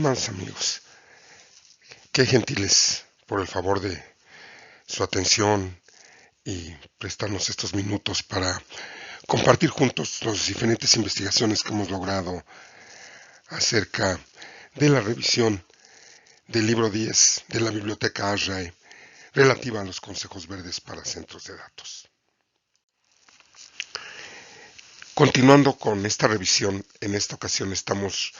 Estimados amigos, qué gentiles por el favor de su atención y prestarnos estos minutos para compartir juntos las diferentes investigaciones que hemos logrado acerca de la revisión del libro 10 de la Biblioteca ASRAE relativa a los consejos verdes para centros de datos. Continuando con esta revisión, en esta ocasión estamos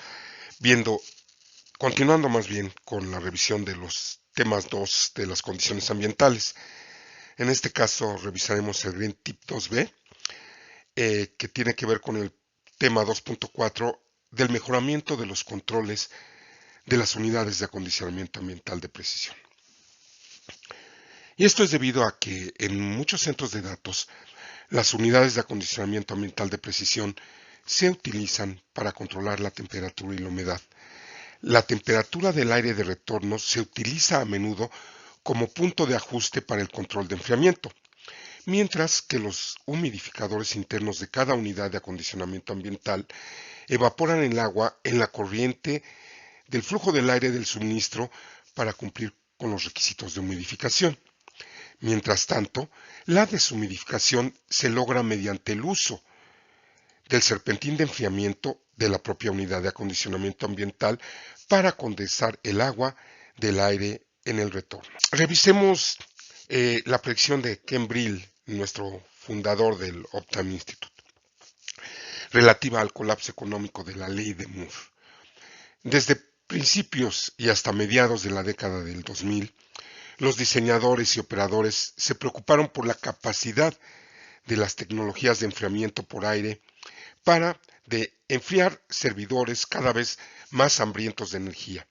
continuando más bien con la revisión de los temas 2 de las condiciones ambientales. En este caso revisaremos el Green Tip 2B, que tiene que ver con el tema 2.4 del mejoramiento de los controles de las unidades de acondicionamiento ambiental de precisión. Y esto es debido a que en muchos centros de datos las unidades de acondicionamiento ambiental de precisión se utilizan para controlar la temperatura y la humedad. La temperatura del aire de retorno se utiliza a menudo como punto de ajuste para el control de enfriamiento, mientras que los humidificadores internos de cada unidad de acondicionamiento ambiental evaporan el agua en la corriente del flujo del aire del suministro para cumplir con los requisitos de humidificación. Mientras tanto, la deshumidificación se logra mediante el uso del serpentín de enfriamiento de la propia unidad de acondicionamiento ambiental para condensar el agua del aire en el retorno. Revisemos la predicción de Ken Brill, nuestro fundador del Optime Institute, relativa al colapso económico de la ley de Moore. Desde principios y hasta mediados de la década del 2000, los diseñadores y operadores se preocuparon por la capacidad de las tecnologías de enfriamiento por aire para enfriar servidores cada vez más hambrientos de energía,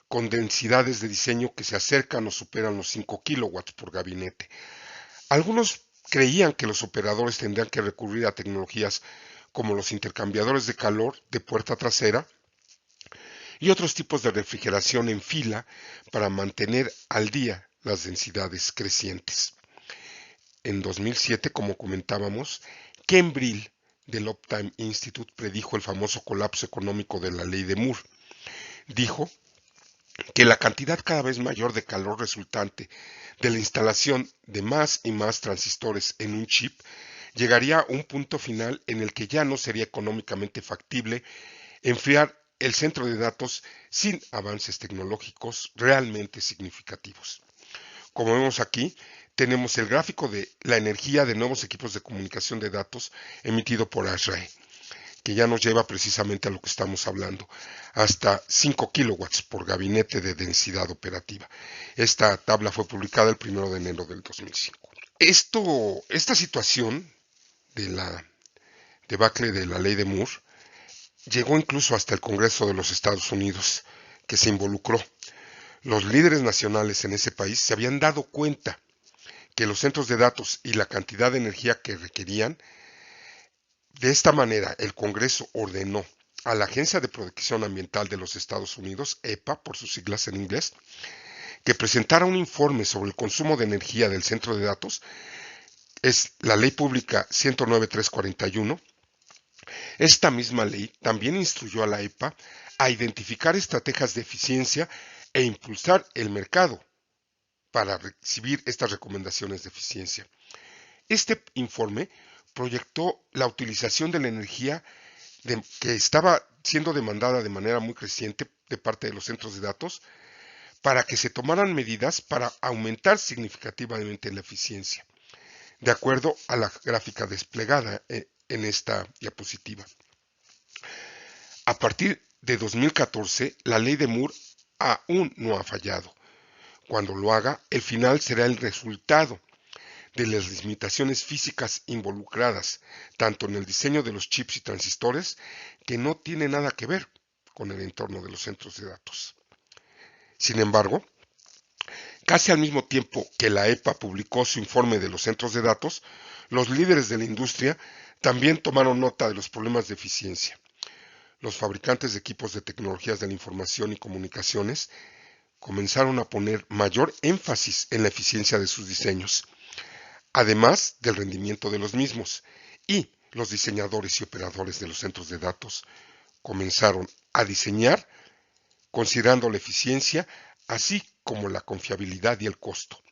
con densidades de diseño que se acercan o superan los 5 kilowatts por gabinete. Algunos creían que los operadores tendrían que recurrir a tecnologías como los intercambiadores de calor de puerta trasera y otros tipos de refrigeración en fila para mantener al día las densidades crecientes. En 2007, como comentábamos, Ken Brill del Optime Institute predijo el famoso colapso económico de la ley de Moore. Dijo que la cantidad cada vez mayor de calor resultante de la instalación de más y más transistores en un chip llegaría a un punto final en el que ya no sería económicamente factible enfriar el centro de datos sin avances tecnológicos realmente significativos. Como vemos aquí, tenemos el gráfico de la energía de nuevos equipos de comunicación de datos emitido por ASRAE, que ya nos lleva precisamente a lo que estamos hablando, hasta 5 kilowatts por gabinete de densidad operativa. Esta tabla fue publicada el 1 de enero del 2005. Esta situación de la debacle de la ley de Moore llegó incluso hasta el Congreso de los Estados Unidos, que se involucró. Los líderes nacionales en ese país se habían dado cuenta que los centros de datos y la cantidad de energía que requerían. De esta manera, el Congreso ordenó a la Agencia de Protección Ambiental de los Estados Unidos, EPA por sus siglas en inglés, que presentara un informe sobre el consumo de energía del centro de datos. Es la Ley Pública 109.341. Esta misma ley también instruyó a la EPA a identificar estrategias de eficiencia e impulsar el mercado para recibir estas recomendaciones de eficiencia. Este informe proyectó la utilización de la energía que estaba siendo demandada de manera muy creciente de parte de los centros de datos para que se tomaran medidas para aumentar significativamente la eficiencia, de acuerdo a la gráfica desplegada en esta diapositiva. A partir de 2014, la ley de Moore aún no ha fallado. Cuando lo haga, el final será el resultado de las limitaciones físicas involucradas, tanto en el diseño de los chips y transistores, que no tiene nada que ver con el entorno de los centros de datos. Sin embargo, casi al mismo tiempo que la EPA publicó su informe de los centros de datos, los líderes de la industria también tomaron nota de los problemas de eficiencia. Los fabricantes de equipos de tecnologías de la información y comunicaciones comenzaron a poner mayor énfasis en la eficiencia de sus diseños, además del rendimiento de los mismos, y los diseñadores y operadores de los centros de datos comenzaron a diseñar considerando la eficiencia, así como la confiabilidad y el costo.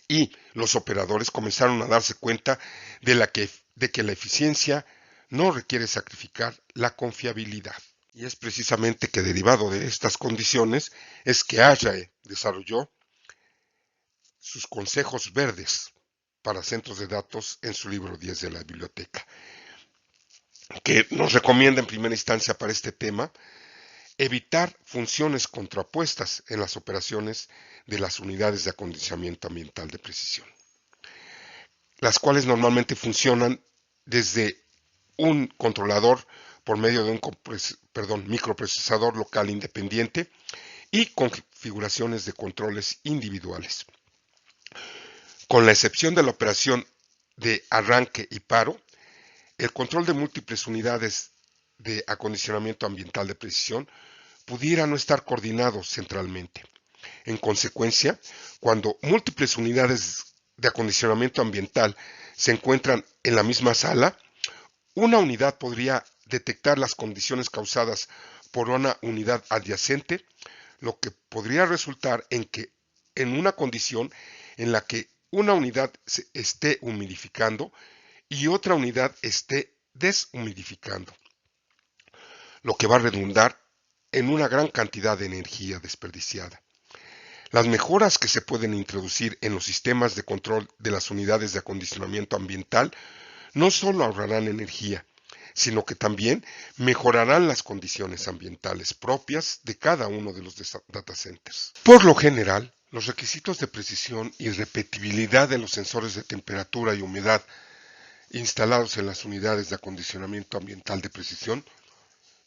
Y los operadores comenzaron a darse cuenta de que la eficiencia no requiere sacrificar la confiabilidad. Y es precisamente que derivado de estas condiciones es que Ajay desarrolló sus consejos verdes para centros de datos en su libro 10 de la biblioteca, que nos recomienda en primera instancia para este tema evitar funciones contrapuestas en las operaciones de las unidades de acondicionamiento ambiental de precisión, las cuales normalmente funcionan desde un controlador por medio de un microprocesador local independiente y configuraciones de controles individuales. Con la excepción de la operación de arranque y paro, el control de múltiples unidades de acondicionamiento ambiental de precisión pudiera no estar coordinado centralmente. En consecuencia, cuando múltiples unidades de acondicionamiento ambiental se encuentran en la misma sala, una unidad podría detectar las condiciones causadas por una unidad adyacente, lo que podría resultar en una condición en la que una unidad se esté humidificando y otra unidad esté deshumidificando, lo que va a redundar en una gran cantidad de energía desperdiciada. Las mejoras que se pueden introducir en los sistemas de control de las unidades de acondicionamiento ambiental no solo ahorrarán energía, sino que también mejorarán las condiciones ambientales propias de cada uno de los data centers. Por lo general, los requisitos de precisión y repetibilidad de los sensores de temperatura y humedad instalados en las unidades de acondicionamiento ambiental de precisión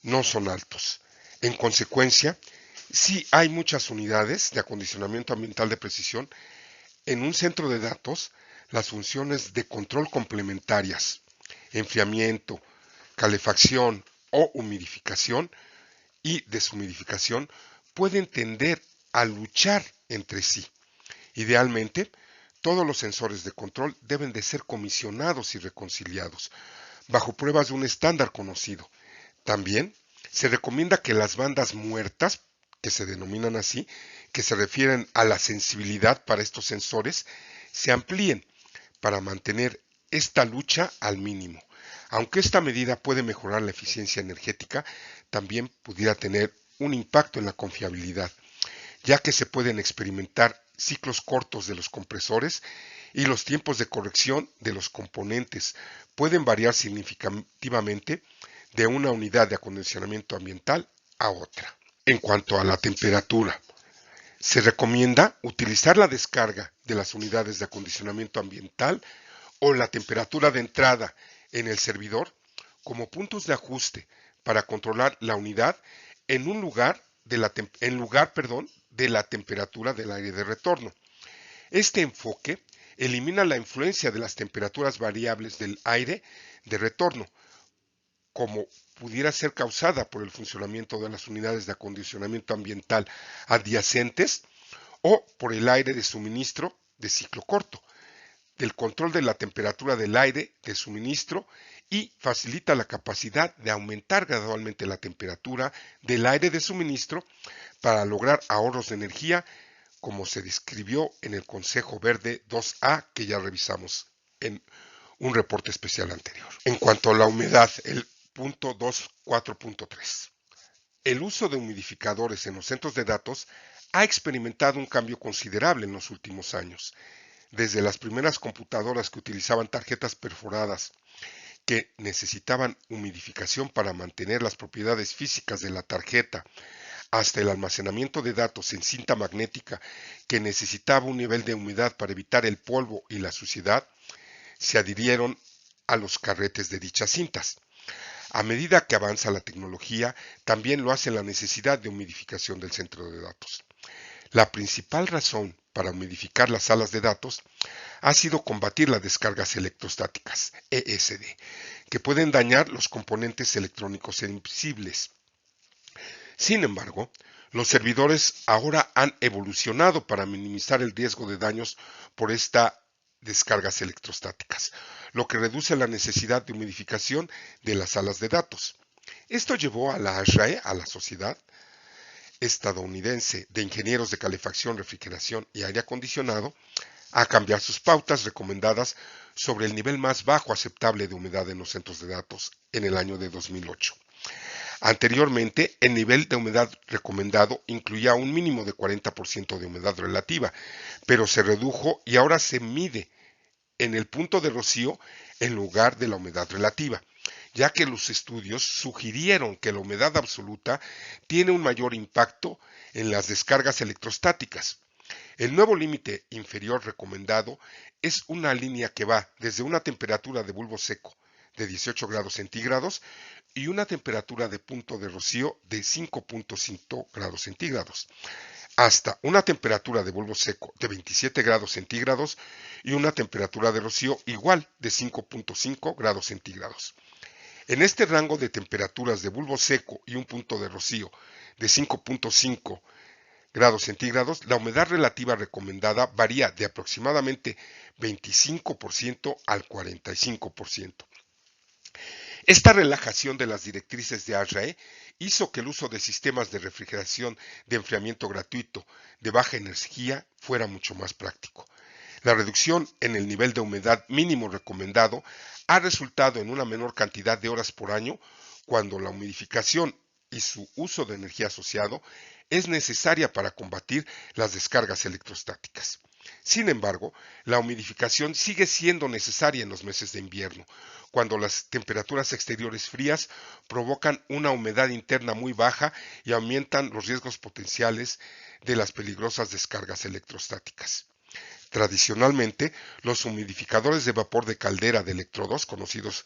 no son altos. En consecuencia, si hay muchas unidades de acondicionamiento ambiental de precisión, en un centro de datos, las funciones de control complementarias, enfriamiento, calefacción o humidificación y deshumidificación pueden tender a luchar entre sí. Idealmente, todos los sensores de control deben de ser comisionados y reconciliados, bajo pruebas de un estándar conocido. También se recomienda que las bandas muertas, que se denominan así, que se refieren a la sensibilidad para estos sensores, se amplíen para mantener esta lucha al mínimo. Aunque esta medida puede mejorar la eficiencia energética, también pudiera tener un impacto en la confiabilidad, ya que se pueden experimentar ciclos cortos de los compresores y los tiempos de corrección de los componentes pueden variar significativamente de una unidad de acondicionamiento ambiental a otra. En cuanto a la temperatura, se recomienda utilizar la descarga de las unidades de acondicionamiento ambiental o la temperatura de entrada en el servidor como puntos de ajuste para controlar la unidad en lugar de la temperatura del aire de retorno. Este enfoque elimina la influencia de las temperaturas variables del aire de retorno, como pudiera ser causada por el funcionamiento de las unidades de acondicionamiento ambiental adyacentes o por el aire de suministro de ciclo corto, del control de la temperatura del aire de suministro y facilita la capacidad de aumentar gradualmente la temperatura del aire de suministro para lograr ahorros de energía, como se describió en el Consejo Verde 2A que ya revisamos en un reporte especial anterior. En cuanto a la humedad, el punto 2.4.3. El uso de humidificadores en los centros de datos ha experimentado un cambio considerable en los últimos años. Desde las primeras computadoras que utilizaban tarjetas perforadas que necesitaban humidificación para mantener las propiedades físicas de la tarjeta, hasta el almacenamiento de datos en cinta magnética que necesitaba un nivel de humedad para evitar el polvo y la suciedad, se adhirieron a los carretes de dichas cintas. A medida que avanza la tecnología, también lo hace la necesidad de humidificación del centro de datos. La principal razón para humidificar las salas de datos ha sido combatir las descargas electrostáticas, ESD, que pueden dañar los componentes electrónicos sensibles. Sin embargo, los servidores ahora han evolucionado para minimizar el riesgo de daños por estas descargas electrostáticas, lo que reduce la necesidad de humidificación de las salas de datos. Esto llevó a la ASHRAE, a la sociedad, Estadounidense de Ingenieros de Calefacción, Refrigeración y Aire Acondicionado a cambiar sus pautas recomendadas sobre el nivel más bajo aceptable de humedad en los centros de datos en el año de 2008. Anteriormente, el nivel de humedad recomendado incluía un mínimo de 40% de humedad relativa, pero se redujo y ahora se mide en el punto de rocío en lugar de la humedad relativa, ya que los estudios sugirieron que la humedad absoluta tiene un mayor impacto en las descargas electrostáticas. El nuevo límite inferior recomendado es una línea que va desde una temperatura de bulbo seco de 18 grados centígrados y una temperatura de punto de rocío de 5.5 grados centígrados, hasta una temperatura de bulbo seco de 27 grados centígrados y una temperatura de rocío igual de 5.5 grados centígrados. En este rango de temperaturas de bulbo seco y un punto de rocío de 5.5 grados centígrados, la humedad relativa recomendada varía de aproximadamente 25% al 45%. Esta relajación de las directrices de ASHRAE hizo que el uso de sistemas de refrigeración de enfriamiento gratuito de baja energía fuera mucho más práctico. La reducción en el nivel de humedad mínimo recomendado ha resultado en una menor cantidad de horas por año cuando la humidificación y su uso de energía asociado es necesaria para combatir las descargas electrostáticas. Sin embargo, la humidificación sigue siendo necesaria en los meses de invierno, cuando las temperaturas exteriores frías provocan una humedad interna muy baja y aumentan los riesgos potenciales de las peligrosas descargas electrostáticas. Tradicionalmente, los humidificadores de vapor de caldera de electrodos, conocidos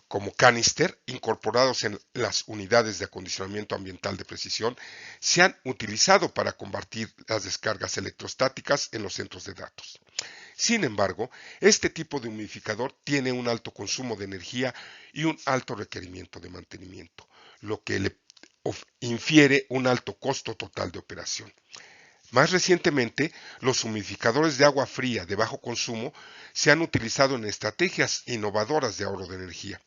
como canister, incorporados en las unidades de acondicionamiento ambiental de precisión, se han utilizado para combatir las descargas electrostáticas en los centros de datos. Sin embargo, este tipo de humidificador tiene un alto consumo de energía y un alto requerimiento de mantenimiento, lo que le infiere un alto costo total de operación. Más recientemente, los humidificadores de agua fría de bajo consumo se han utilizado en estrategias innovadoras de ahorro de energía.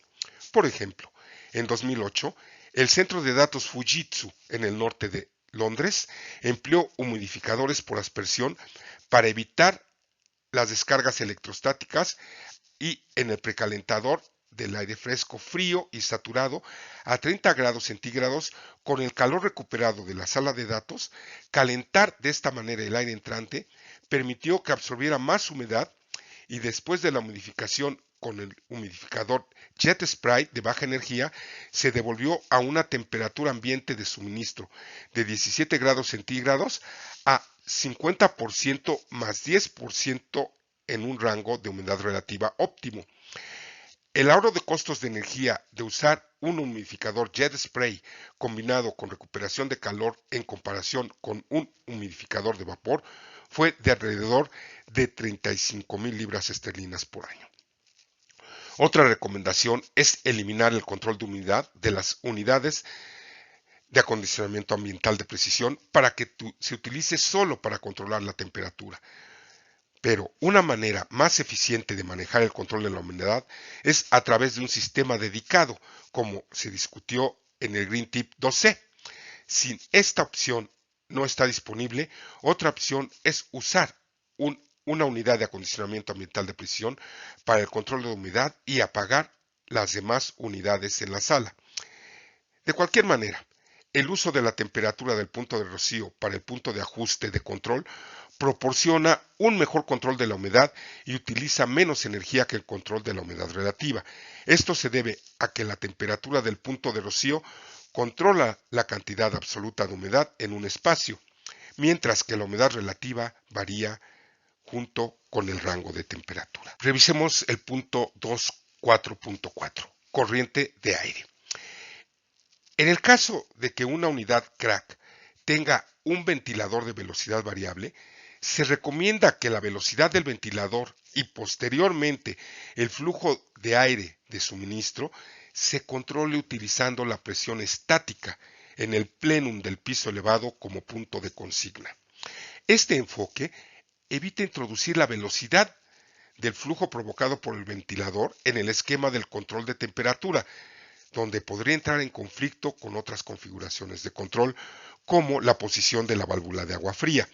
Por ejemplo, en 2008, el centro de datos Fujitsu en el norte de Londres empleó humidificadores por aspersión para evitar las descargas electrostáticas y en el precalentador del aire fresco, frío y saturado a 30 grados centígrados con el calor recuperado de la sala de datos, calentar de esta manera el aire entrante permitió que absorbiera más humedad y después de la humidificación con el humidificador Jet Spray de baja energía, se devolvió a una temperatura ambiente de suministro de 17 grados centígrados a 50% más 10% en un rango de humedad relativa óptimo. El ahorro de costos de energía de usar un humidificador Jet Spray combinado con recuperación de calor en comparación con un humidificador de vapor fue de alrededor de 35,000 libras esterlinas por año. Otra recomendación es eliminar el control de humedad de las unidades de acondicionamiento ambiental de precisión para que se utilice solo para controlar la temperatura. Pero una manera más eficiente de manejar el control de la humedad es a través de un sistema dedicado, como se discutió en el Green Tip 2C. Si esta opción no está disponible, otra opción es usar una unidad de acondicionamiento ambiental de precisión para el control de humedad y apagar las demás unidades en la sala. De cualquier manera, el uso de la temperatura del punto de rocío para el punto de ajuste de control proporciona un mejor control de la humedad y utiliza menos energía que el control de la humedad relativa. Esto se debe a que la temperatura del punto de rocío controla la cantidad absoluta de humedad en un espacio, mientras que la humedad relativa varía junto con el rango de temperatura. Revisemos el punto 2.4.4, corriente de aire. En el caso de que una unidad CRAC tenga un ventilador de velocidad variable, se recomienda que la velocidad del ventilador y posteriormente el flujo de aire de suministro se controle utilizando la presión estática en el plenum del piso elevado como punto de consigna. Este enfoque evita introducir la velocidad del flujo provocado por el ventilador en el esquema del control de temperatura, donde podría entrar en conflicto con otras configuraciones de control, como la posición de la válvula de agua fría.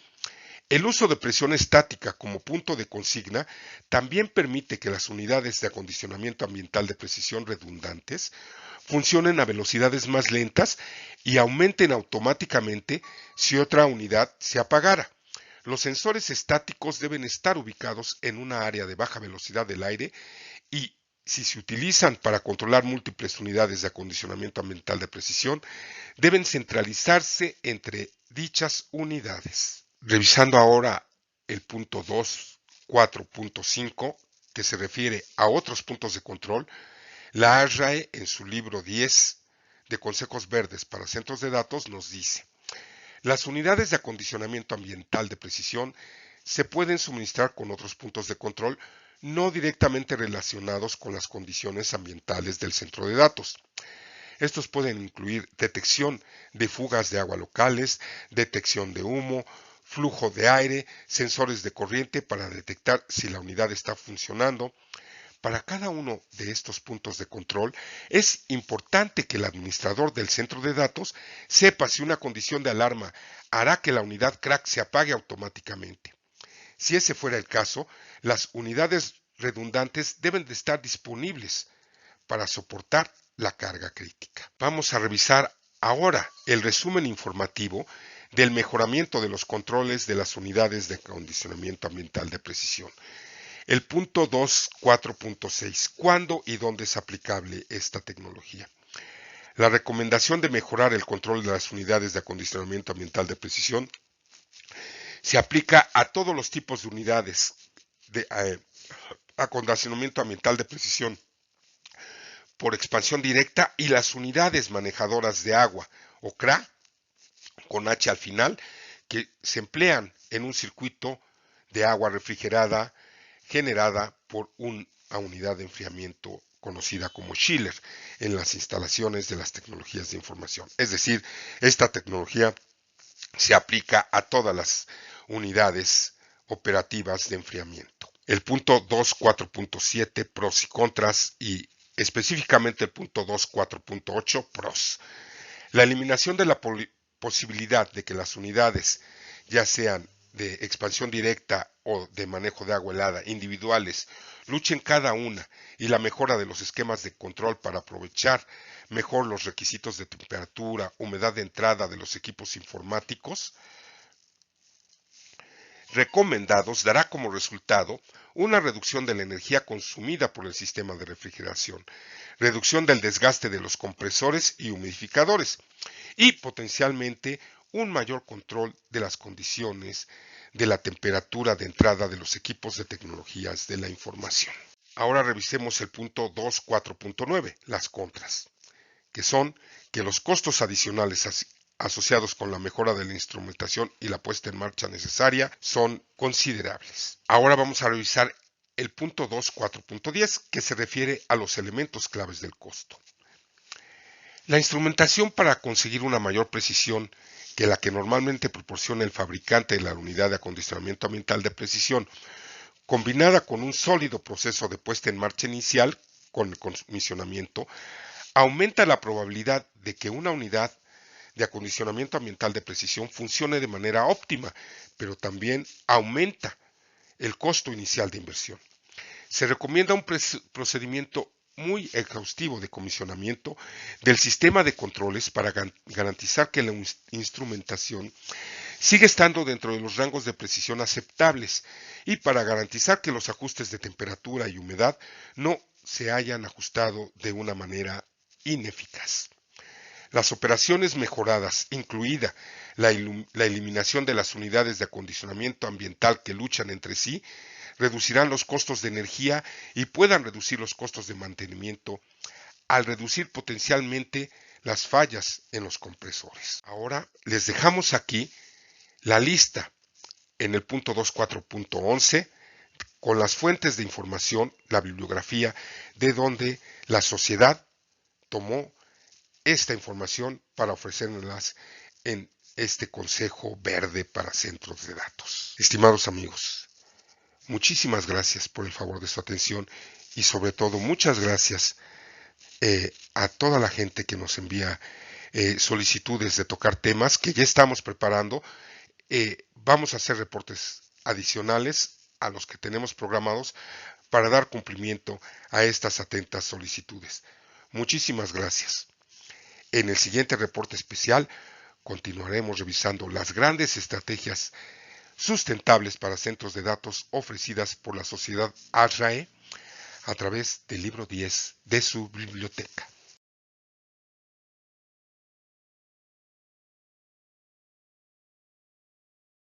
El uso de presión estática como punto de consigna también permite que las unidades de acondicionamiento ambiental de precisión redundantes funcionen a velocidades más lentas y aumenten automáticamente si otra unidad se apagara. Los sensores estáticos deben estar ubicados en una área de baja velocidad del aire y, si se utilizan para controlar múltiples unidades de acondicionamiento ambiental de precisión, deben centralizarse entre dichas unidades. Revisando ahora el punto 2.4.5, que se refiere a otros puntos de control, la ARAE en su libro 10 de Consejos Verdes para Centros de Datos nos dice: las unidades de acondicionamiento ambiental de precisión se pueden suministrar con otros puntos de control no directamente relacionados con las condiciones ambientales del centro de datos. Estos pueden incluir detección de fugas de agua locales, detección de humo, flujo de aire, sensores de corriente para detectar si la unidad está funcionando. Para cada uno de estos puntos de control es importante que el administrador del centro de datos sepa si una condición de alarma hará que la unidad crack se apague automáticamente. Si ese fuera el caso, las unidades redundantes deben de estar disponibles para soportar la carga crítica. Vamos a revisar ahora el resumen informativo del mejoramiento de los controles de las unidades de acondicionamiento ambiental de precisión. El punto 2.4.6. ¿Cuándo y dónde es aplicable esta tecnología? La recomendación de mejorar el control de las unidades de acondicionamiento ambiental de precisión se aplica a todos los tipos de unidades de acondicionamiento ambiental de precisión por expansión directa y las unidades manejadoras de agua o CRA con H al final, que se emplean en un circuito de agua refrigerada generada por una unidad de enfriamiento conocida como chiller en las instalaciones de las tecnologías de información. Es decir, esta tecnología se aplica a todas las unidades operativas de enfriamiento. El punto 2.4.7, pros y contras, y específicamente el punto 2.4.8, pros. La eliminación de la posibilidad de que las unidades, ya sean de expansión directa o de manejo de agua helada individuales, luchen cada una, y la mejora de los esquemas de control para aprovechar mejor los requisitos de temperatura, humedad de entrada de los equipos informáticos recomendados, dará como resultado una reducción de la energía consumida por el sistema de refrigeración, reducción del desgaste de los compresores y humidificadores y potencialmente un mayor control de las condiciones de la temperatura de entrada de los equipos de tecnologías de la información. Ahora revisemos el punto 2.4.9, las contras, que son que los costos adicionales asociados con la mejora de la instrumentación y la puesta en marcha necesaria son considerables. Ahora vamos a revisar el punto 2.4.10, que se refiere a los elementos claves del costo. La instrumentación para conseguir una mayor precisión que la que normalmente proporciona el fabricante de la unidad de acondicionamiento ambiental de precisión, combinada con un sólido proceso de puesta en marcha inicial con el comisionamiento, aumenta la probabilidad de que una unidad de acondicionamiento ambiental de precisión funcione de manera óptima, pero también aumenta el costo inicial de inversión. Se recomienda un procedimiento muy exhaustivo de comisionamiento del sistema de controles para garantizar que la instrumentación sigue estando dentro de los rangos de precisión aceptables y para garantizar que los ajustes de temperatura y humedad no se hayan ajustado de una manera ineficaz. Las operaciones mejoradas, incluida la eliminación de las unidades de acondicionamiento ambiental que luchan entre sí, reducirán los costos de energía y puedan reducir los costos de mantenimiento al reducir potencialmente las fallas en los compresores. Ahora les dejamos aquí la lista en el punto 2.4.11 con las fuentes de información, la bibliografía de donde la sociedad tomó esta información para ofrecerlas en este Consejo Verde para Centros de Datos. Estimados amigos, muchísimas gracias por el favor de su atención y sobre todo muchas gracias a toda la gente que nos envía solicitudes de tocar temas que ya estamos preparando. Vamos a hacer reportes adicionales a los que tenemos programados para dar cumplimiento a estas atentas solicitudes. Muchísimas gracias. En el siguiente reporte especial continuaremos revisando las grandes estrategias sustentables para centros de datos ofrecidas por la sociedad ASRAE a través del libro 10 de su biblioteca.